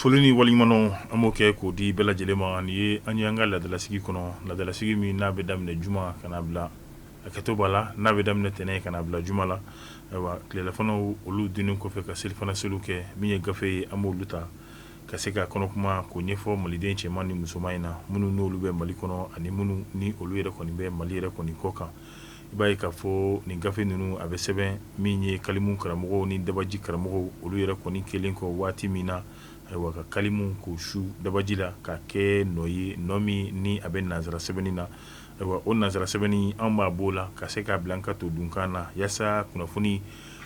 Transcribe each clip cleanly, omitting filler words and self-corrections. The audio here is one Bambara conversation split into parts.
foloni walimano amoke ko di bela jelema ni anyanga la de la sigi kono la de la sigi mi na be damne juma kana bla akato bala na be damne tene kana bla juma la wa telefono olu dinu ko fe ka selfana soluke mi gafe amoluta ka se ka kono kuma ko nyefo maliden che mani musumaina munu no lube mali kono ani munu ni olu yere koni be mali yere koni koka ibai ka fo ni gafe nunu abe sebe mi nye kalimu karamogo ni dabaji karamogo olu yere koni kelenko wati mina wa ka kalimu ko shu dabajila ka ke noyi nomi ni abe nazara sebeni na wa on nazara sebeni amba bola ka se ka blanka to dunkana yasa kuna funi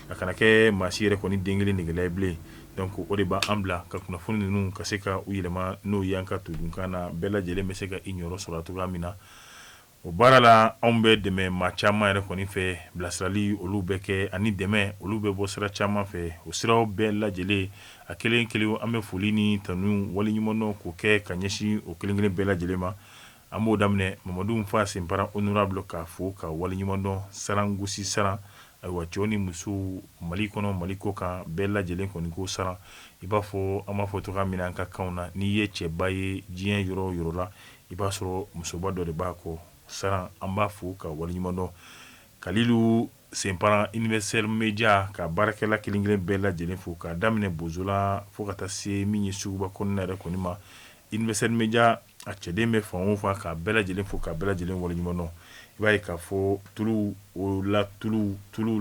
akana ke masire koni dengeli ni geleble donc o de ba ambla ka kuna funi nu ka se ka uyelema no yanka to dunkana bela jele meseka ignoro suratu ramina o barala ombe deme ma chama ere koni fe blasrali olubeke ani deme olube bo sira chama fe o sira bela jele akelen kele ame fulini tanu wali nyimono ko ke kanyeshi o kelengene bela jele ma amo damne mamadou mfa simpara honorable ka fo ka wali nyimono sarangusi sara wa joni musu malikono maliko ka bela jele koni ko sara iba fo ama foto ka minanka kauna ni ye chebaye jien yoro yorola iba soro musoba do de bako sara amba fo ka wali nyimono kalilu sempara universel media ka barakela kilingile bela jele fo ka damne bozola fo ka tase minyi suba konna re konima universel media a chedeme fo fa ka bela jele fo ka bela jele wali nyimono ibai ka fo tulu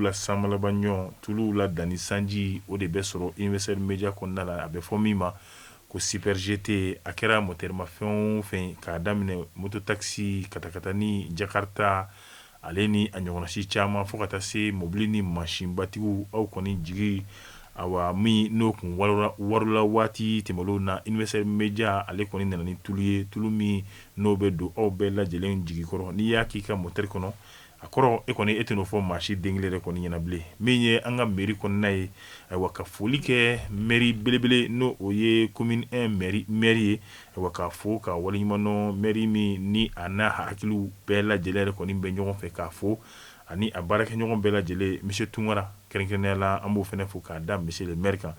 la samala banyo tulu la dani sanji o de besoro universel media konna la abe fo mima ko super GT akera moteur ma fen ka damne moto taxi katakatani Jakarta aleni anyona si chama fo kata se mobilini machine batigu au koni jigi awa mi no kun warula wati temolo na universal media ale koni nani tulumi no be do au be la jelen jigi koro ni yaki ka moteur kono akoro e koni eteno fo marché denglere koni yana ble menye anga mairie kon nay waka folike mairie belebele no oye commune 1 mairie waka fo ka wali mano mairie mi ni ana hakilu bela jelere koni be nyogon fe ka fo ani abaraka nyogon bela jele monsieur Tungara kerenkenela ambo fene fo ka dam monsieur le maire ka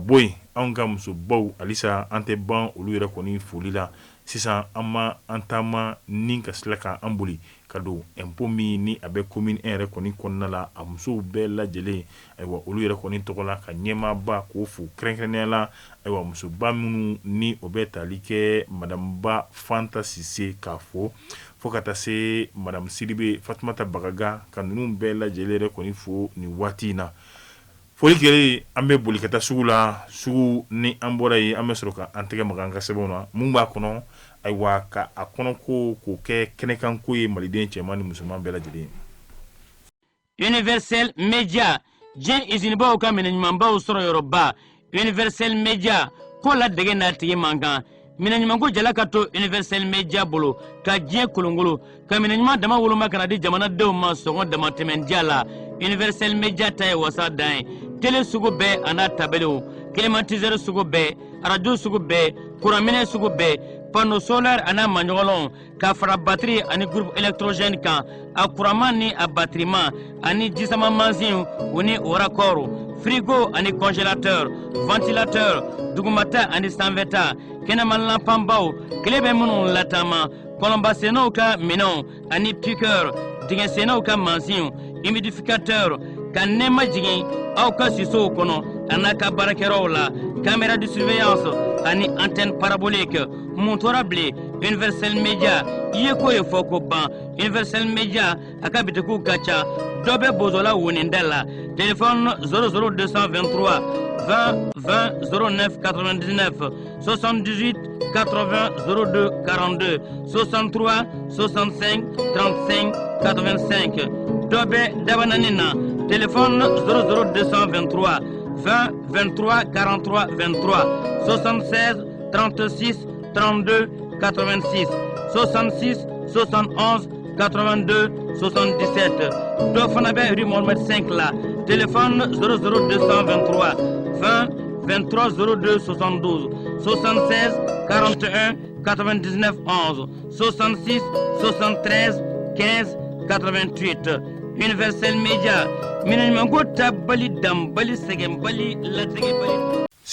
boy anga muso baw alisa ante ban olu yere koni folila sisan ama antama ninka slaka ambuli kado empo mi ni abe commune ere koni konna la amso be la jele aywa olu yere koni tokola ka nyema ba ko fu krenkenela aywa muso ba munu ni obetalike madame ba fantasy se kafo fokata se madame Sidibe Fatmata Bagaga kanunu be la jele re koni fu ni watina foli kele ambe boli kata sugula sugu ni ambora yi ambe soroka antege maganga sebona mumba kono aywa ka akono ko ke kenekan ko ye maliden chemani musulman bela jide Universel Media jen izini ba o ka menanyman ba o soro yoruba Universel Media ko la dege na tige manga menanyman ko jala ka to Universel Media bolo ka jien kolongolo ka menanyman dama woloma kana di jamana dew ma songo dama temen jala Universel Media tay wasa dan télé sugu bɛɛ ana tabelew climatiseur sugu bɛɛ radio sugu bɛɛ kuramine sugu bɛɛ panneau solaire ana maɲɔgɔlɔn ka fara batterie ani groupe électrogène kan a kuraman ni a batteriment ani jisama mansin o ni o raccord frigo ani congélateur ventilateur dugumata ani sanfɛta kɛnɛmalanpanbaw tile bɛ minnu latama kɔlɔnbasennaw ka minɛnw ani piqueur dingɛsennaw ka mansin humidificateur ka nɛma jigin aw ka sisow kɔnɔ a n'a ka baarakɛyɔrɔw la caméra de surveillance ani antenne parabolique mun tora bilen Universel Media i ye ko ye fɔ ko ban Universel Media a ka bitikiw ka ca dɔ bɛ bozola woninda la téléphone 00223 20 20 09 99 78 80 02 42 63 65 35 85 dɔ bɛ dabanani na téléphone 00223 20 23 43 23 76 36 32 86 66 71 82 77 dɔ fana bɛ rue Mohamed 5 la téléphone 00223 20 23 02 72 76 41 99 11 66 73 15 88 Universel Media minanmanko ta bali dam bali segen bali latege bali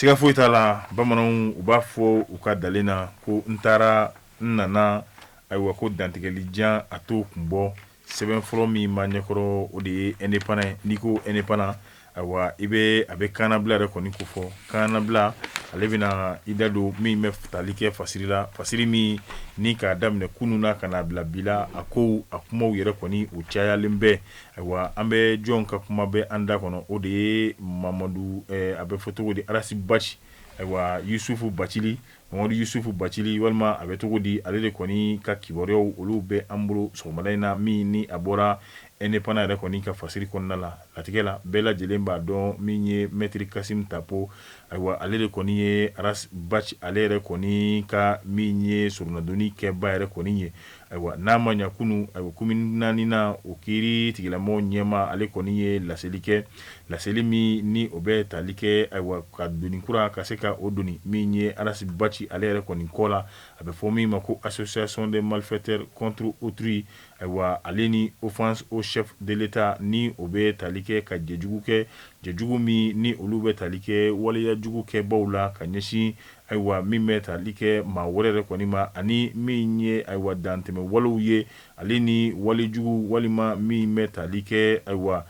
siga foyi t'a la bamananw u b'a fɔ u ka dalen na ko n taara n nana ayiwa ko dantigɛlijan a t'o kun bɔ sɛbɛn fɔlɔ min b'a ɲɛkɔrɔ o de ye indépendant n'i ko indépendant ayiwa a bɛ kaanabila yɛrɛ kɔni ko fɔ kaanabila ale bɛna i da don min bɛ tali kɛ fasiri la fasiri min ni k'a daminɛ kunun na ka n'a bila bi la a kow a kumaw yɛrɛ kɔni u cayalen bɛ ayiwa an bɛ jɔn ka kuma bɛ an da kɔnɔ o de ye mamadu a bɛ fɔ cogo di arasi baci ayiwa yusufu bacili mamadu yusufu bacili walima a bɛ cogo di ale de kɔni ka kibaruyaw olu bɛ an bolo sɔgɔmada in na min ni a bɔra indépendant yɛrɛ kɔni ka fasiri kɔnɔna la latigɛ la bɛɛ lajɛlen b'a dɔn min ye maître kasim tapo ayiwa ale de kɔni ye aras baci ale yɛrɛ kɔni ka min ye surunadonni kɛba yɛrɛ kɔni ye ayiwa n'a ma ɲa kunu ayiwa komi naani na o kiiri tigilamɔgɔ ɲɛma ale kɔni ye laseli kɛ laseli min ni o bɛ tali kɛ ayiwa ka doni kura ka se ka o doni min ye aras baci ale yɛrɛ kɔni kɔ la a bɛ fɔ min ma ko association des malfaiteurs contre autrui ayiwa ale ni offense au chef de l'état ni o bɛ tali kɛ ka jɛjugu kɛ jɛjugu min ni olu bɛ tali kɛ waleyajugu kɛbaw la ka ɲɛsin ayiwa min bɛ tali kɛ maa wɛrɛ yɛrɛ kɔni ma ani min ye ayiwa dantɛmɛ walew ye ale ni walejugu walima min bɛ tali kɛ ayiwa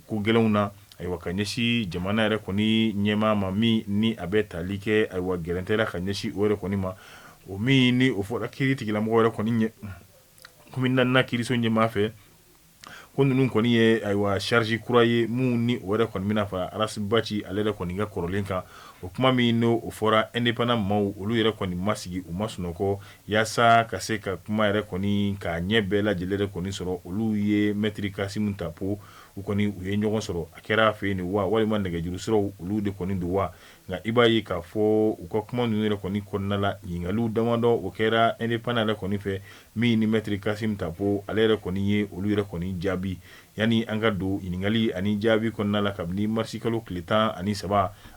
ko gɛlɛnw na ayiwa ka ɲɛsin jamana yɛrɛ kɔni ɲɛmaa ma min ni a bɛ tali kɛ ayiwa gɛrɛntɛla ka ɲɛsin o yɛrɛ kɔni ma o min ni o fɔra kiiri tigilamɔgɔ yɛrɛ kɔni ɲɛ komi naaninan kiiriso ɲɛmaa fɛ ko ninnu kɔni ye ayiwa charge kura ye mun ni o yɛrɛ kɔni bɛna fara arasi baci ale yɛrɛ kɔni ka kɔrɔlen kan o kuma min n'o o fɔra indépendant maaw olu yɛrɛ kɔni ma sigi u ma sunɔgɔ yaasa ka se ka kuma yɛrɛ kɔni k'a ɲɛ bɛɛ lajɛlen yɛrɛ kɔni sɔrɔ olu ye maître kasimu tapo u kɔni u ye ɲɔgɔn sɔrɔ a kɛra fɛ yen wa walima nɛgɛjuru siraw olu de kɔni don wa nka i b'a ye k'a fɔ u ka kuma ninnu yɛrɛ kɔni kɔnɔna la ɲininkaliw damadɔ o kɛra indépendant yɛrɛ kɔni fɛ min ni maître kasimu tapo ale yɛrɛ kɔni ye olu yɛrɛ kɔni jaabi yani an ka don ɲininkali ani jaabi kɔnɔna la kabini marisi kalo tile 13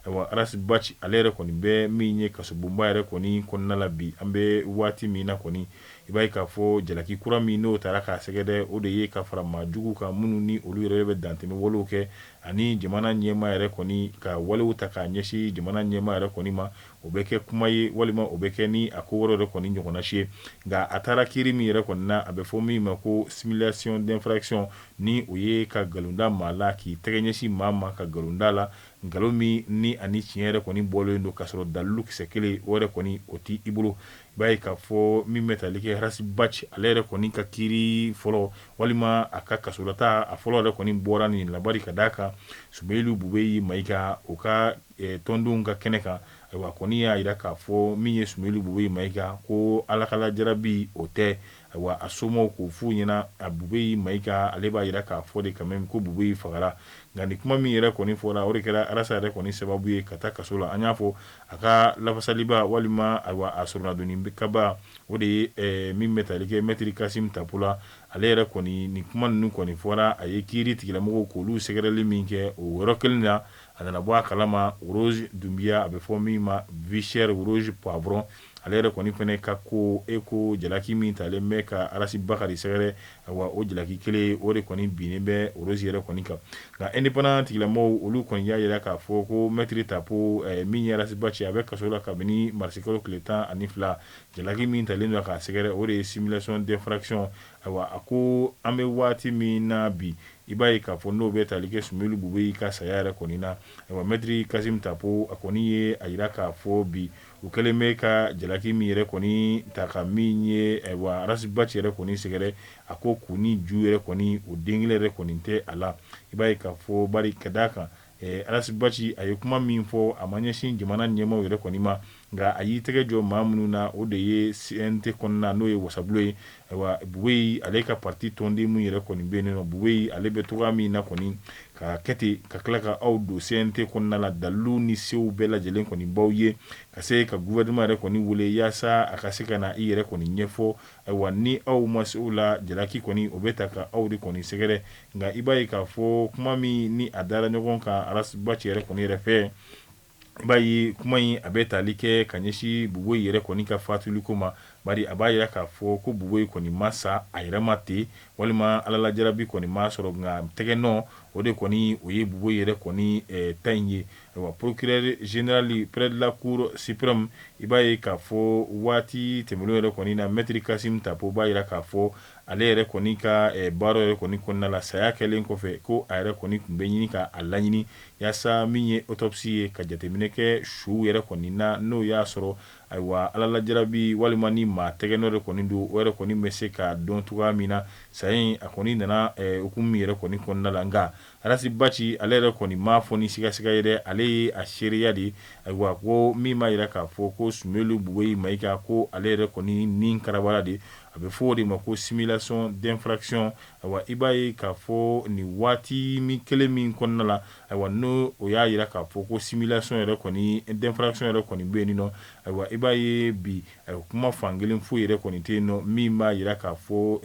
ayiwa arasi baci ale yɛrɛ kɔni bɛ min ye kasobonba yɛrɛ kɔni kɔnɔna la bi an bɛ waati min na kɔni i b'a ye k'a fɔ jalaki kura min n'o taara k'a sɛgɛdɛ o de ye ka fara maajugu kan minnu ni olu yɛrɛ bɛ dantɛmɛ walew kɛ ani jamana ɲɛmaa yɛrɛ kɔni ka walew ta k'a ɲɛsin jamana ɲɛmaa yɛrɛ kɔni ma o bɛ kɛ kuma ye walima o bɛ kɛ ni a ko wɛrɛ yɛrɛ kɔni ɲɔgɔnna si ye nka a taara kiiri min yɛrɛ kɔni na a bɛ fɔ min ma ko simulation d'infraction ni o ye ka nkalonda maa la k'i tɛgɛ ɲɛsin maa ma ka nkalonda la nkalon min ni ani tiɲɛ yɛrɛ kɔni bɔlen don k'a sɔrɔ dalilu kisɛ kelen o yɛrɛ kɔni o t'i bolo i b'a ye k'a fɔ min bɛ tali kɛ arasi baci ale yɛrɛ kɔni ka kiiri fɔlɔ walima a ka kasolata a fɔlɔ yɛrɛ kɔni bɔra nin labari ka d'a kan Sumɛyilu Bubeyi Mayiga o ka tɔndenw ka kɛnɛ kan ayiwa kɔni y'a jira k'a fɔ min ye Sumɛyilu Bubeyi Mayiga ko alakala jarabi o tɛ ayiwa a somɔgɔw k'o f'u ɲɛna a Bubeyi Mayiga ale b'a jira k'a fɔ de quand même ko Bubeyi fagara nka ni kuma min yɛrɛ kɔni fɔra o de kɛra arasa yɛrɛ kɔni sababu ye ka taa kaso la an y'a fɔ a ka lafasaliba walima ayiwa a sɔrɔnadonni kaba o de ye min bɛ tali kɛ maître kasimu tapo la ale yɛrɛ kɔni nin kuma ninnu kɔni fɔra a ye kiiri tigilamɔgɔw k'olu sɛgɛrɛli min kɛ o yɔrɔ kelen na a nana bɔ a kalama Rose Dumbiya a bɛ fɔ min ma vie chère Rose Poivron ale yɛrɛ kɔni fɛnɛ ka ko ko jalaki min talen bɛ ka arasi bakari sɛgɛrɛ ayiwa o jalaki kelen o de kɔni binnen bɛ Rose yɛrɛ kɔni kan nka indépendant tigilamɔgɔw olu kɔni y'a jira k'a fɔ ko maître tapo min ye arasi baci a bɛ kaso la kabini marisi kalo tile 12 jalaki min talen don k'a sɛgɛrɛ o de ye simulation d'infraction ayiwa a ko an bɛ waati min na bi i b'a ye k'a fɔ n'o bɛ tali kɛ Sumɛyilu Bubeyi ka saya yɛrɛ kɔni na ayiwa maître kasimu tapo a kɔni ye a jira k'a fɔ bi u kɛlen bɛ ka jalaki min yɛrɛ kɔni ta ka min ye ayiwa arasi baci yɛrɛ kɔni sɛgɛrɛ a ko k'u ni ju yɛrɛ kɔni o den kelen yɛrɛ kɔni tɛ a la i b'a ye k'a fɔ bari ka d'a kan arasi baci a ye kuma min fɔ a ma ɲɛsin jamana ɲɛmaaw yɛrɛ kɔni ma nka a y'i tɛgɛ jɔ maa minnu na o de ye CNT kɔnɔna n'o ye wasabulo ye ayiwa Bubeyi ale ka parti tɔnden min yɛrɛ kɔni bɛ yen nɔ Bubeyi ale bɛ togoya min na kɔni ka kɛ ten ka tila ka aw don CNT kɔnɔna la dalilu ni sew bɛɛ lajɛlen kɔni baw ye ka se ka gouvernement yɛrɛ kɔni wele yaasa a ka se ka na i yɛrɛ kɔni ɲɛfɔ ayiwa ni aw ma se o la jalaki kɔni o bɛ ta ka aw de kɔni sɛgɛrɛ nka i b'a ye k'a fɔ kuma min ni a dara ɲɔgɔn kan arasi baci yɛrɛ kɔni yɛrɛ fɛ i b'a ye kuma in a bɛ tali kɛ ka ɲɛsin Bubeyi yɛrɛ kɔni ka fatuliko ma bari a b'a jira k'a fɔ ko Bubeyi kɔni ma sa a yɛrɛ ma ten walima alalajarabi kɔni ma sɔrɔ nka tɛgɛ nɔ o de kɔni o ye bubo yɛrɛ kɔni ta in ye ayiwa procureur général près de la cour suprême i b'a ye k'a fɔ waati tɛmɛnlen yɛrɛ kɔni na maître Kasim Tapo b'a yira k'a fɔ ale yɛrɛ kɔni ka baara yɛrɛ kɔni kɔnɔna la saya kɛlen kɔfɛ ko a yɛrɛ kɔni tun bɛ ɲini ka a laɲini yaasa min ye autopsie ye ka jateminɛ kɛ su yɛrɛ kɔni na n'o y'a sɔrɔ ayiwa ala lajarabi walima ni maa tɛgɛ nɔ de kɔni don o yɛrɛ kɔni bɛ se ka dɔn cogoya min na saya in a kɔni nana hukumu yɛrɛ kɔni kɔnɔna la nka Arasi Bachi ale yɛrɛ kɔni m'a fɔ ni sigasɛga ye dɛ ale ye a seereya de ayiwa ko min b'a yira k'a fɔ ko Sunbelu Bugoyi Mayiga ko ale yɛrɛ kɔni nin karabara de a bɛ fɔ o de ma ko simulation d'infraction ayiwa i b'a ye k'a fɔ nin waati min kelen min kɔnɔna la ayiwa n'o o y'a yira k'a fɔ ko simulation yɛrɛ kɔni d'infraction yɛrɛ kɔni bɛ yen nɔ ayiwa i b'a ye bi kuma fankelen foyi yɛrɛ kɔni tɛ yen nɔ min b'a yira k'a fɔ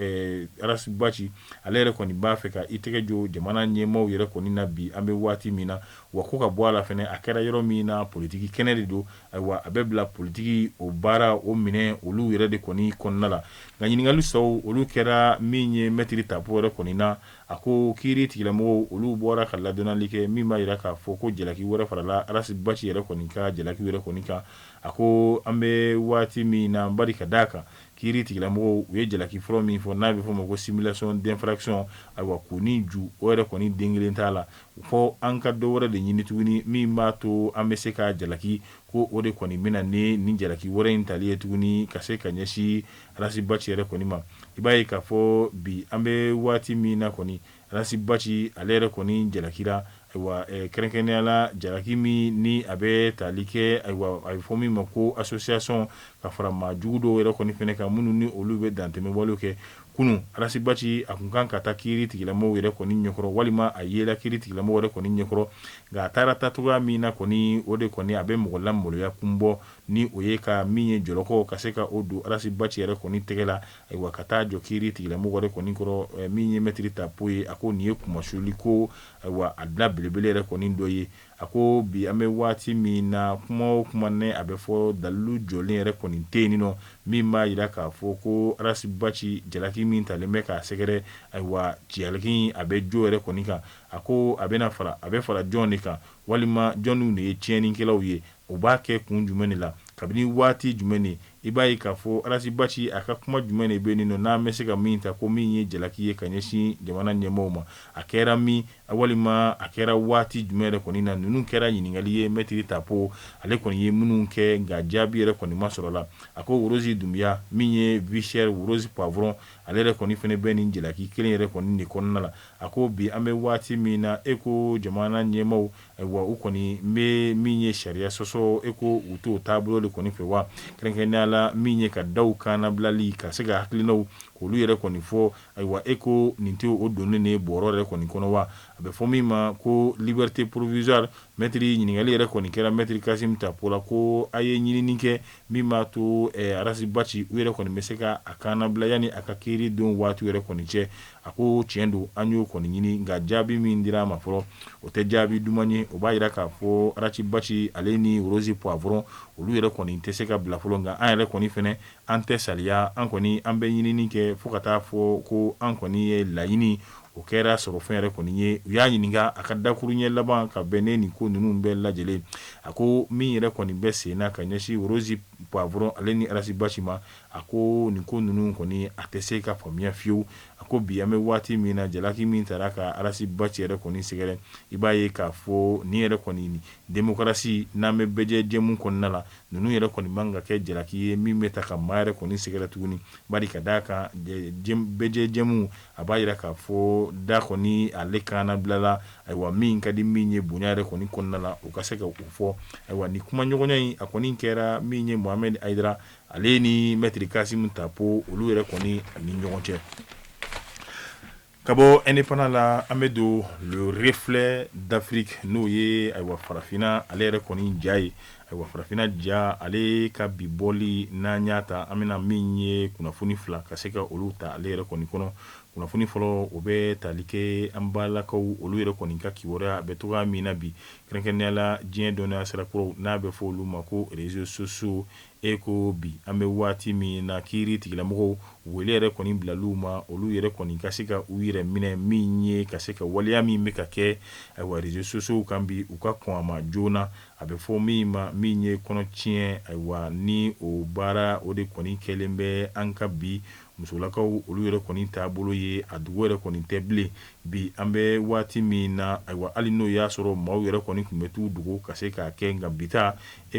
Arasi Bachi ale yɛrɛ kɔni b'a fɛ ka i tɛgɛ jo jamana ɲɛmaaw yɛrɛ kɔni na bi an bɛ waati min na wa ko ka bɔ a la fɛnɛ a kɛra yɔrɔ min na politiki kɛnɛ de don ayiwa a bɛ bila politiki o baara o minɛ olu yɛrɛ de kɔni kɔnɔna la nka ɲininkali sɔw olu kɛra min ye mɛtiri Tapo yɛrɛ kɔni na a ko kiiri tigilamɔgɔw olu bɔra ka ladɔnnali kɛ min b'a yira k'a fɔ ko jalaki wɛrɛ farala Arasi Bachi yɛrɛ kɔni ka jalaki wɛrɛ kɔni kan a ko an bɛ waati min na bari ka d'a kan kiiri tigilamɔgɔw u ye jalaki fɔlɔ min fɔ n'a bɛ fɔ ma ko simulation d'infraction ayiwa k'u ni ju o yɛrɛ kɔni den kelen t'a la fɔ an ka dɔ wɛrɛ de ɲini tuguni min b'a to an bɛ se ka jalaki ko o de kɔni bɛna ni nin jalaki wɛrɛ in tali ye tuguni ka se ka ɲɛsin Arasi Bachi yɛrɛ kɔni ma i b'a ye k'a fɔ bi an bɛ waati min na kɔni Arasi Bachi ale yɛrɛ kɔni jalakira ayiwa kɛrɛnkɛrɛnnenya la jalaki min ni a bɛ tali kɛ ayiwa a bɛ fɔ min ma ko association ka fara maa jugu dɔw yɛrɛ kɔni fɛnɛ kan minnu ni olu bɛ dantɛmɛ walew kɛ kunun Arasi Bachi a kun kan ka taa kiiri tigilamɔgɔw yɛrɛ kɔni ɲɛkɔrɔ walima a yela kiiri tigilamɔgɔw yɛrɛ kɔni ɲɛkɔrɔ nka a taara taatogoya min na kɔni o de kɔni a bɛ mɔgɔ lamaloya kun bɔ ni o ye ka min ye jɔlɔkɔw ka se ka o don Arasi Bachi yɛrɛ kɔni tɛgɛ la ayiwa ka taa jɔ kiiri tigilamɔgɔw yɛrɛ kɔni kɔrɔ min ye mɛtiri Tapo ye a ko nin ye kumasuli ko ayiwa a bila belebele yɛrɛ kɔni dɔ ye a ko bi an bɛ waati min na kuma o kuma ne a bɛ fɔ dalilu jɔlen yɛrɛ kɔni tɛ yen nɔ min b'a yira k'a fɔ ko Arasi Bachi jalaki min talen bɛ k'a sɛgɛrɛ ayiwa jalaki a bɛ jo yɛrɛ kɔni kan a ko a bɛ fara jɔn de kan walima jɔnniw de ye tiɲɛnikɛlaw ye o b'a kɛ kun jumɛn de la kabini waati jumɛn de i b'a ye k'a fɔ Arasi Bachi a ka kuma jumɛn de bɛ yen nɔ n'an bɛ se ka min ta ko min ye jalaki ye ka ɲɛsin jamana ɲɛmaaw ma a kɛra min walima a kɛra waati jumɛn yɛrɛ kɔni na ninnu kɛra ɲininkali ye mɛtiri Tapo ale kɔni ye minnu kɛ nka jaabi yɛrɛ kɔni ma sɔrɔ la a ko Worozi Dunbiya min ye vice-chair Worozi Poivron ale yɛrɛ kɔni fɛnɛ bɛ nin jalaki kelen yɛrɛ kɔni de kɔnɔna la a ko bi an bɛ waati min na e ko jamana ɲɛmaaw ayiwa u kɔni bɛ min ye sariya sɔsɔ e ko u t'o taabolo de kɔni fɛ wa kɛrɛnkɛrɛnnenya la min ye ka daw kannabilali ka se ka hakilinaw k'olu yɛrɛ kɔni fɔ ayiwa e ko nin tɛ o donnen de bɔrɔ yɛrɛ kɔni kɔnɔ wa a bɛ fɔ min ma ko liberté provisoire mɛtiri ɲininkali yɛrɛ kɔni kɛra mɛtiri Kasim Tapo la ko a ye ɲinini kɛ min b'a to Arasi Bachi u yɛrɛ kɔni bɛ se ka a kannabila yanni a ka kiiri don waati yɛrɛ kɔni cɛ a ko tiɲɛ don an y'o kɔni ɲini nka jaabi min dira a ma fɔlɔ o tɛ jaabi duman ye o b'a yira k'a fɔ Arasi Bachi ale ni Worozi Poivron olu yɛrɛ kɔni tɛ se ka bila fɔlɔ nka an yɛrɛ kɔni fɛnɛ an tɛ saliya an kɔni an bɛ ɲinini kɛ fo ka taa fɔ ko an kɔni ye laɲini o kɛra sɔrɔ fɛn yɛrɛ kɔni ye u y'a ɲininka a ka dakuru ɲɛ laban ka bɛn ne nin ko ninnu bɛɛ lajɛlen a ko min yɛrɛ kɔni bɛ sen na ka ɲɛsin Worozi Poivron ale ni Arasi Bachi ma a ko nin ko ninnu kɔni a tɛ se ka faamuya fiyewu a ko bi an bɛ waati min na jalaki min taara ka Arasi Bachi yɛrɛ kɔni sɛgɛrɛ i b'a ye k'a fɔ nin yɛrɛ kɔni démocratie n'an bɛ bɛjɛ jɛmu kɔnɔna la ninnu yɛrɛ kɔni man ka kɛ jalaki ye min bɛ ta ka maa yɛrɛ kɔni sɛgɛrɛ tuguni bari ka d'a kan bɛjɛ jɛmu a b'a yira k'a fɔ da kɔni ale kannabilala ayiwa min ka di min ye bonya yɛrɛ kɔni kɔnɔna la o ka se ka o fɔ ayiwa ni kuma ɲɔgɔnya in a kɔni kɛra min ye Mohamed Aidara ale ni mɛtiri Kasim Tapo olu yɛrɛ kɔni ni ɲɔgɔn cɛ ka bɔ indépendant la an bɛ don le reflet d'Afrique n'o ye ayiwa farafinna ale yɛrɛ kɔni ja ye ayiwa farafina ja ale ka bi bɔli n'an y'a ta an bɛna min ye kunnafoni fila ka se ka olu ta ale yɛrɛ kɔni kɔnɔ kunnafoni fɔlɔ o bɛ tali kɛ an balakaw olu yɛrɛ kɔni ka kibaruya a bɛ togoya min na bi kɛrɛnkɛrɛnnenya la diɲɛ dɔnniya sirakɔrɔw n'a bɛ fɔ olu ma ko réseaux sociaux ko bi an bɛ waati min na kiiri tigilamɔgɔw wele yɛrɛ kɔni bilal'u ma olu yɛrɛ kɔni ka se ka u yɛrɛ minɛ min ye ka se ka waleya min bɛ ka kɛ ayiwa réseaux sociaux kan bi u ka kɔn a ma joona a bɛ fɔ min ma min ye kɔnɔ tiɲɛ ayiwa ni o baara o de kɔni kɛlen bɛ an ka bi musolakaw olu yɛrɛ kɔni taabolo ye a dugu yɛrɛ kɔni tɛ bilen bi an bɛ waati min na ayiwa hali n'o y'a sɔrɔ maaw yɛrɛ kɔni tun bɛ t'u dogo ka se k'a kɛ nka bita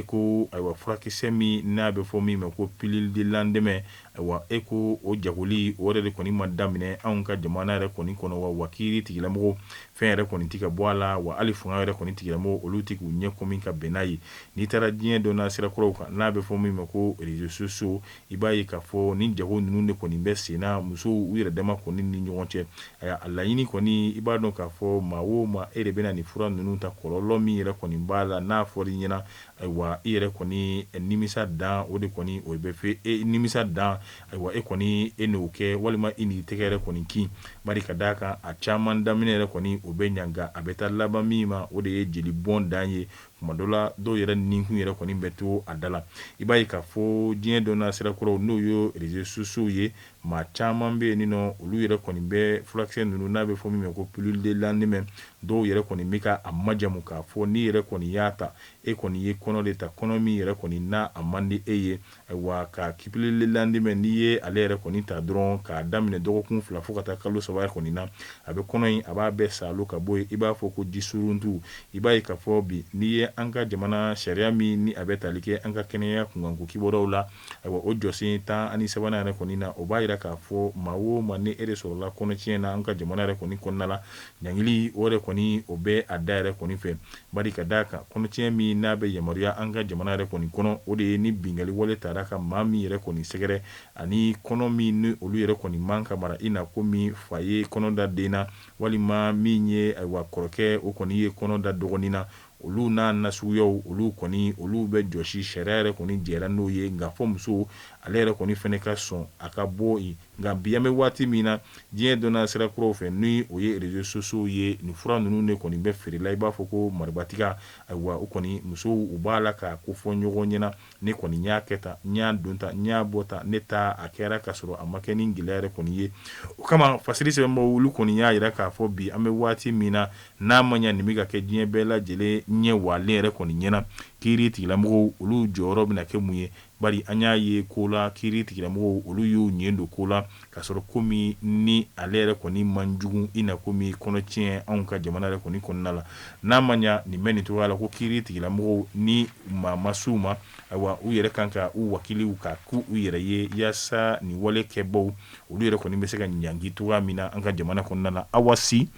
ko ayiwa furakisɛ min n'a bɛ fɔ min ma ko pilule de lendemain ayiwa ko o jagoli o yɛrɛ de kɔni ma daminɛ anw ka jamana yɛrɛ kɔni kɔnɔ wa kiiri tigilamɔgɔw fɛn yɛrɛ kɔni tɛ ka bɔ a la wa hali fanga yɛrɛ kɔni tigilamɔgɔw olu tɛ k'u ɲɛko min ka bɛn n'a ye n'i taara diɲɛ dɔnna sirakɔrɔw kan n'a bɛ fɔ min ma ko réseaux sociaux i b'a ye k'a fɔ ni jago ninnu de kɔni bɛ senna musow u yɛrɛ dama kɔni ni ɲɔgɔn cɛ a laɲini kɔni i b'a dɔn k'a fɔ maa o maa e de bɛna nin fura ninnu ta kɔlɔlɔ min yɛrɛ kɔni b'a la n'a fɔra i ɲɛna ayiwa i yɛrɛ kɔni nimisa dan o de kɔni o bɛ fɛ nimisa dan ayiwa e kɔni e n'o kɛ walima i n'i tɛgɛ yɛrɛ kɔni kin bari ka d'a kan a caman daminɛ yɛrɛ kɔni o bɛ ɲanga a bɛ taa laban min ma o de ye jeli bɔn dan ye tuma dɔ la dɔw yɛrɛ ninkun yɛrɛ kɔni bɛ to a da la i b'a ye k'a fɔ diɲɛ dɔnna sirakɔrɔw n'o ye réseaux sociaux ye maa caman bɛ yen nɔ olu yɛrɛ kɔni bɛ furakisɛ ninnu n'a bɛ fɔ min ma ko pilule de lendemain dɔw yɛrɛ kɔni bɛ ka a majamu k'a fɔ n'i yɛrɛ kɔni y'a ta e kɔni ye kɔnɔ de ta kɔnɔ min yɛrɛ kɔni n'a a man di e ye ayiwa ka pilule de lendemain n'i ye ale yɛrɛ kɔni ta dɔrɔn k'a daminɛ dɔgɔkun 2 fo ka taa kalo 3 kɔni na a bɛ kɔnɔ in a b'a bɛɛ salo ka bɔ yen i b'a fɔ ko ji suruntu i b'a ye k'a fɔ bi n'i ye an ka jamana sariya min ni a bɛ tali kɛ an ka kɛnɛya kunkanko kibaruyaw la ayiwa o jɔsen 13 yɛrɛ kɔni na o b'a yira k'a fɔ maa o maa ni e de sɔrɔla kɔnɔtiɲɛ na an ka jamana yɛrɛ kɔni kɔnɔna la ɲangili o yɛrɛ kɔni o bɛ a da yɛrɛ kɔni fɛ bari ka d'a kan kɔnɔtiɲɛ min n'a bɛ yamaruya an ka jamana yɛrɛ kɔni kɔnɔ o de ye ni bingali wale taara ka maa min yɛrɛ kɔni sɛgɛrɛ ani kɔnɔ min ni olu yɛrɛ kɔni man ka mara i na ko min fa ye kɔnɔ da den na walima min ye ayiwa kɔrɔkɛ o kɔni ye kɔnɔ da dɔgɔnin na olu n'a nasuguyaw olu kɔni olu bɛ jɔsi sariya yɛrɛ kɔni jɛra n'o ye nka fɔ muso ale yɛrɛ kɔni fɛnɛ ka sɔn a ka bɔ yen nka bi an bɛ waati min na diɲɛ dɔnna sirakɔrɔw fɛ ni o ye réseaux sociaux ye nin fura ninnu de kɔni bɛ feerela i b'a fɔ ko maribatiga ayiwa o kɔni musow u b'a la k'a ko fɔ ɲɔgɔn ɲɛna ne kɔni n y'a kɛ tan n y'a don tan n y'a bɔ tan ne ta a kɛra ka sɔrɔ a ma kɛ ni gɛlɛya yɛrɛ kɔni ye o kama fasiri sɛbɛnbaaw olu kɔni y'a yira k'a fɔ bi an bɛ waati min na n'a ma ɲɛ nin bɛ ka kɛ diɲɛ bɛɛ lajɛlen ɲɛ walen yɛrɛ kɔni ɲɛna kiiri tigilamɔgɔw olu jɔyɔrɔ bɛna kɛ mun ye bari an y'a ye ko la kiiri tigilamɔgɔw olu y'u ɲɛ don ko la k'a sɔrɔ komi ni ale yɛrɛ kɔni man jugu i na komi kɔnɔtiɲɛ anw ka jamana yɛrɛ kɔni kɔnɔna la n'a ma ɲɛ nin bɛ nin cogoya la ko kiiri tigilamɔgɔw ni maa ma s'u ma ayiwa u yɛrɛ kan ka u wakiliw ka k'u yɛrɛ ye yaasa nin wale kɛbaw olu yɛrɛ kɔni bɛ se ka ɲangi cogoya min na an ka jamana kɔnɔna la Awa Si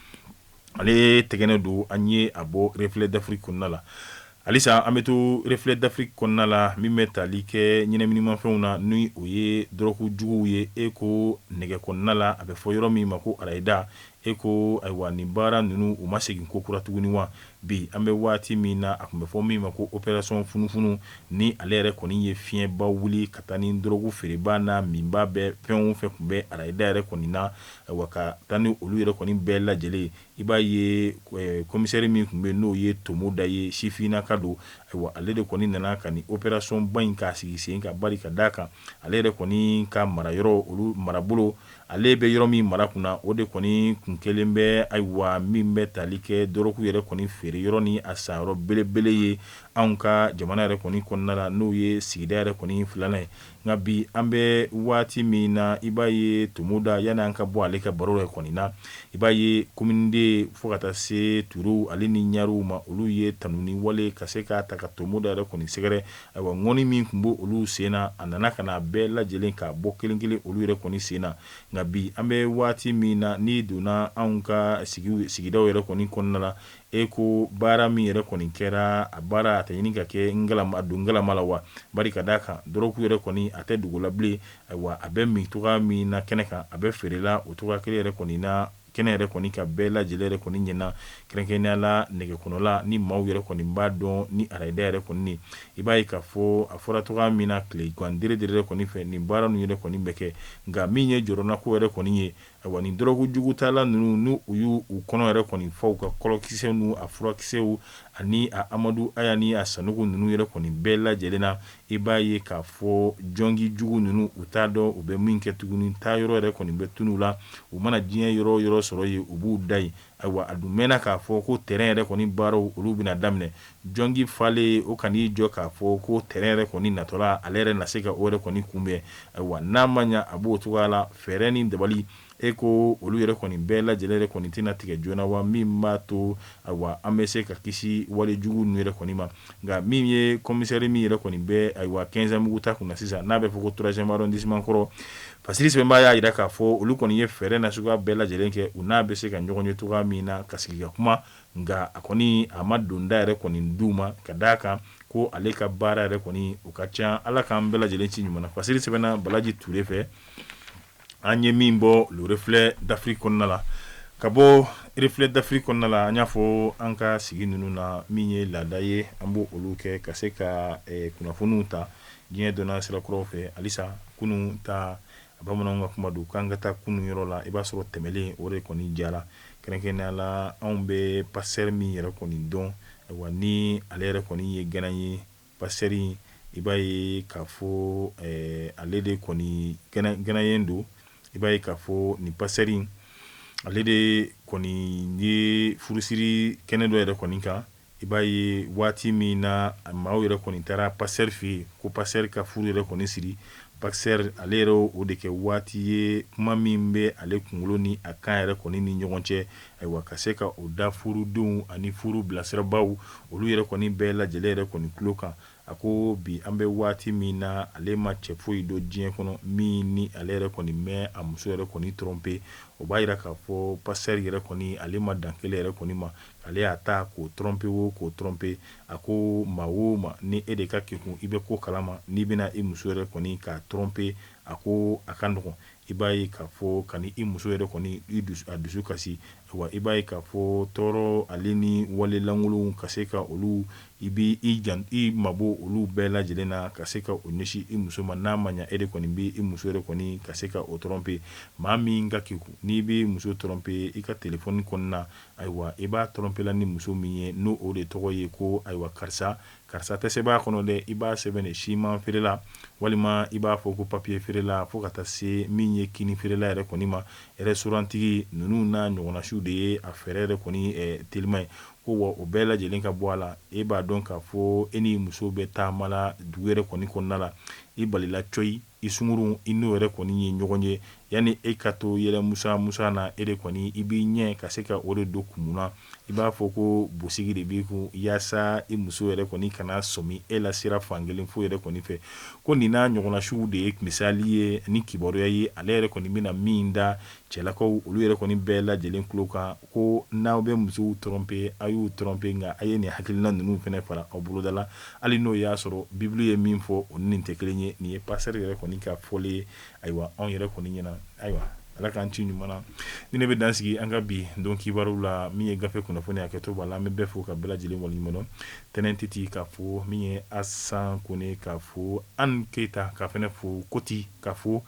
ale tɛgɛnɛ don an ye a bɔ Reflet d'Afrique kɔnɔna la halisa an bɛ to Reflet d'Afrique kɔnɔna la min bɛ tali kɛ ɲɛnaminimafɛnw na ni o ye dɔrɔgu juguw ye ko nɛgɛ kɔnɔna la a bɛ fɔ yɔrɔ min ma ko Arayida ko ayiwa nin baara ninnu u ma segin ko kura tuguni wa bi an bɛ waati min na a tun bɛ fɔ min ma ko opération funufunu ni ale yɛrɛ kɔni ye fiɲɛba wuli ka taa ni dɔrɔgu feereba n'a minba bɛɛ fɛn o fɛn tun bɛ Arayida yɛrɛ kɔni na ayiwa ka taa ni olu yɛrɛ kɔni bɛɛ lajɛlen i b'a ye commissaire min tun bɛ n'o ye Tomo da ye sifinnaka don ayiwa ale de kɔni nana ka nin opération ba in k'a sigi sen ka bari ka d'a kan ale yɛrɛ kɔni ka marayɔrɔ olu marabolo ale bɛ yɔrɔ min mara kunna o de kɔni kun kelen bɛ ayiwa min bɛ tali kɛ dɔrɔgu yɛrɛ kɔni feere yɔrɔ ni a sayɔrɔ belebele ye anw ka jamana yɛrɛ kɔni kɔnɔna la n'o ye sigida yɛrɛ kɔni filanan ye nka bi an bɛ waati min na i b'a ye Tomoda yanni an ka bɔ ale ka baro yɛrɛ kɔni na i b'a ye komininden fo ka taa se Turo ale ni Ɲaruw ma olu ye tanuni wale ka se k'a ta ka Tomoda yɛrɛ kɔni sɛgɛrɛ ayiwa ŋɔni min tun b'o olu sen na a nana ka na bɛɛ lajɛlen k'a bɔ kelen kelen olu yɛrɛ kɔni sen na nka bi an bɛ waati min na n'i donna anw ka sigidaw yɛrɛ kɔni kɔnɔna la ko baara min yɛrɛ kɔni kɛra a baara a tɛ ɲini ka kɛ a don ngalama la wa bari ka d'a kan dɔrɔgu yɛrɛ kɔni a tɛ dogo la bilen ayiwa a bɛ min cogoya min na kɛnɛ kan a bɛ feerela o cogoya kelen yɛrɛ kɔni na kɛnɛ yɛrɛ kɔni ka bɛɛ lajɛlen yɛrɛ kɔni ɲɛna kɛrɛnkɛrɛnnenya la nɛgɛ kɔnɔla ni maaw yɛrɛ kɔni b'a dɔn ni arayida yɛrɛ kɔni i b'a ye k'a fɔ a fɔra cogoya min na tile gandere yɛrɛ kɔni fɛ nin baara ninnu yɛrɛ kɔni bɛ kɛ nka min ye jɔrɔna ko yɛrɛ kɔni ye wa ni dɔrɔgu jugu tala ninnu n'u y'u kɔnɔ yɛrɛ kɔni faw ka kɔlɔkisɛw n'u a furakisɛw ani a Amadu Aya ni a Sanogo ninnu yɛrɛ kɔni bɛɛ lajɛlen na i b'a ye k'a fɔ jɔngi jugu ninnu u t'a dɔn u bɛ min kɛ tuguni taa yɔrɔ yɛrɛ kɔni bɛ tunun la u mana diɲɛ yɔrɔ yɔrɔ sɔrɔ yen u b'u da yen ayiwa a dun mɛnna k'a fɔ ko terrain yɛrɛ kɔni baaraw olu bɛna daminɛ jɔngi falen o kan'i jɔ k'a fɔ ko terrain yɛrɛ kɔni natɔla ale yɛrɛ na se ka o yɛrɛ kɔni kunbɛn ayiwa n'a ma ɲa a b'o cogoya la fɛɛrɛ ni dabali e ko olu yɛrɛ kɔni bɛɛ lajɛlen yɛrɛ kɔni tɛna tigɛ joona wa min b'a to ayiwa an bɛ se ka kisi wale jugu ninnu yɛrɛ kɔni ma nka min ye commissaire min yɛrɛ kɔni bɛ ayiwa 15 mugu ta kunna sisan n'a bɛ fɔ ko 3e arrondissement kɔrɔ Fasili Sɛbɛnba y'a jira k'a fɔ olu kɔni ye fɛɛrɛ na suguya bɛɛ lajɛlen kɛ u n'a bɛ se ka ɲɔgɔn ye cogoya min na ka sigi ka kuma nka a kɔni a ma don da yɛrɛ kɔni d'u ma ka d'a kan ko ale ka baara yɛrɛ kɔni u ka ca ala k'an bɛɛ lajɛlen ci ɲuman na Fasili Sɛbɛnna Balaji Ture fɛ an ye min bɔ le reflet d'Afrique kɔnɔna la ka bɔ reflet d'Afrique kɔnɔna la an y'a fɔ an ka sigi ninnu na min ye laada ye an b'o olu kɛ ka se ka kunnafoniw ta diɲɛ dɔnna sirakɔrɔw fɛ halisa kunun ta bamananw ka kuma don k'an ka taa kunun yɔrɔ la i b'a sɔrɔ tɛmɛlen o de kɔni jara kɛrɛnkɛrɛnnenya la anw bɛ pasteur min yɛrɛ kɔni dɔn wa ni ale yɛrɛ kɔni ye gana ye pasteur in i b'a ye k'a fɔ ale de kɔni ganayen don i b'a ye k'a fɔ nin pasteur in ale de kɔni ye furusiri kɛnɛ dɔ yɛrɛ kɔni kan i b'a ye waati min na maaw yɛrɛ kɔni taara pasteur fɛ yen ko pasteur ka furu yɛrɛ kɔni siri pasteur ale yɛrɛ o de kɛ waati ye kuma min bɛ ale kunkolo ni a kan yɛrɛ kɔni ni ɲɔgɔn cɛ ayiwa ka se ka o da furudenw ani furu bilasirabaw olu yɛrɛ kɔni bɛɛ lajɛlen yɛrɛ kɔni tulo kan a ko bi an bɛ waati min na ale ma cɛ foyi dɔn diɲɛ kɔnɔ min ni ale yɛrɛ kɔni mɛ a muso yɛrɛ kɔni tromper o b'a yira k'a fɔ pasteur yɛrɛ kɔni ale ma dan kelen yɛrɛ kɔni ma ale y'a ta k'o tromper o k'o tromper a ko maa o maa ni e de ka kekun i bɛ ko kalama n'i bɛna i muso yɛrɛ kɔni k'a tromper a ko a ka nɔgɔn i b'a ye k'a fɔ ka ni i muso yɛrɛ kɔni a dusu kasi wa i b'a ye k'a fɔ tɔɔrɔ ale ni wale lankolonw ka se ka olu i mabɔ olu bɛɛ lajɛlen na ka se ka o ɲɛsin i muso ma n'a ma ɲa e de kɔni bɛ i muso yɛrɛ kɔni ka se ka o tromper maa min ka keku n'i bɛ muso tromper i ka téléphone kɔnɔna ayiwa i b'a tromper la ni muso min ye n'o o de tɔgɔ ye ko ayiwa karisa tɛ sɛbɛn a kɔnɔ dɛ i b'a sɛbɛn de siman feerela walima i b'a fɔ ko papier feerela fo ka taa se min ye kini feerela yɛrɛ kɔni ma restaurantigi ninnu n'a ɲɔgɔnnasiw de ye a fɛɛrɛ yɛrɛ kɔni telima ye ko wa o bɛɛ lajɛlen ka bɔ a la e b'a dɔn k'a fɔ e ni muso bɛ taama la dugu yɛrɛ kɔni kɔnɔna la i balila coyi i sunguru i n'o yɛrɛ kɔni ye ɲɔgɔn ye yanni e ka to yɛlɛ musa na e de kɔni i b'i ɲɛ ka se ka o de don kumuna i b'a fɔ ko bosigi de b'i kun yaasa i muso yɛrɛ kɔni kana sɔmi e la sira fankelen fo yɛrɛ kɔni fɛ ko nin n'a ɲɔgɔnnasiw de ye misali ye ni kibaruya ye ale yɛrɛ kɔni bɛna min da cɛlakaw olu yɛrɛ kɔni bɛɛ lajɛlen tulo kan ko n'aw bɛ musow tromper a y'u tromper nka a ye nin hakilina ninnu fana fara aw boloda la hali n'o y'a sɔrɔ bibulu ye min fɔ o ni nin tɛ kelen ye nin ye pasteur yɛrɛ kɔni ka fɔli ye ayiwa anw yɛrɛ kɔni ɲɛna ayiwa ala k'an ci ɲuman na ni ne bɛ dan sigi an ka bi don kibaruw la min ye gafe kunnafoni a kɛtɔ b'a la an bɛ bɛɛ fo ka bɛɛ lajɛlen waleɲuman dɔn tɛnɛn titi k'a fɔ min ye Asan Kone k'a fɔ Anne Keita k'a fɛnɛ fɔ Koti k'a fɔ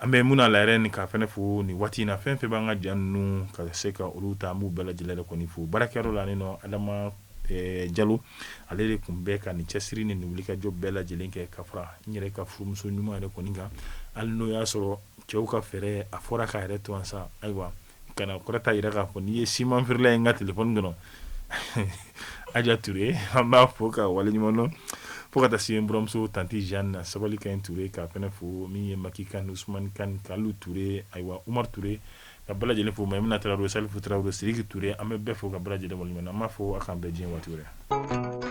an bɛ mun na layɛrɛ ni k'a fɛnɛ fɔ nin waati in na fɛn fɛn b'an ka jaa ninnu ka se ka olu ta an b'u bɛɛ lajɛlen yɛrɛ kɔni fo baarakɛyɔrɔ la ni nɔ Adama Jalo ale de tun bɛ ka nin cɛsiri ni nin wulikajɔ bɛɛ lajɛlen kɛ ka fara n yɛrɛ ka furumuso ɲuman yɛrɛ kɔni kan hali n'o y'a sɔrɔ cɛw ka fɛɛrɛ a fɔra k'a yɛrɛ to an sa ayiwa kana kɔrɔta yira k'a fɔ n'i ye siman feerela ye n ka téléphone kɔnɔ Aja Ture an b'a fɔ ka waleɲuman dɔn fo ka taa se n buramuso tanti Jeanne na sabali ka ɲi Ture k'a fɛnɛ fo min ye Maki Kane Usumani Kane Kalu Ture ayiwa Umar Ture ka bɛɛ lajɛlen fo Maimuna Tarawele Salifu Tarawele Sidiki Ture an bɛ bɛɛ fo ka bɛɛ lajɛlen waleɲuman dɔn an b'a fɔ a k'an bɛɛ diɲɛ waati wɛrɛ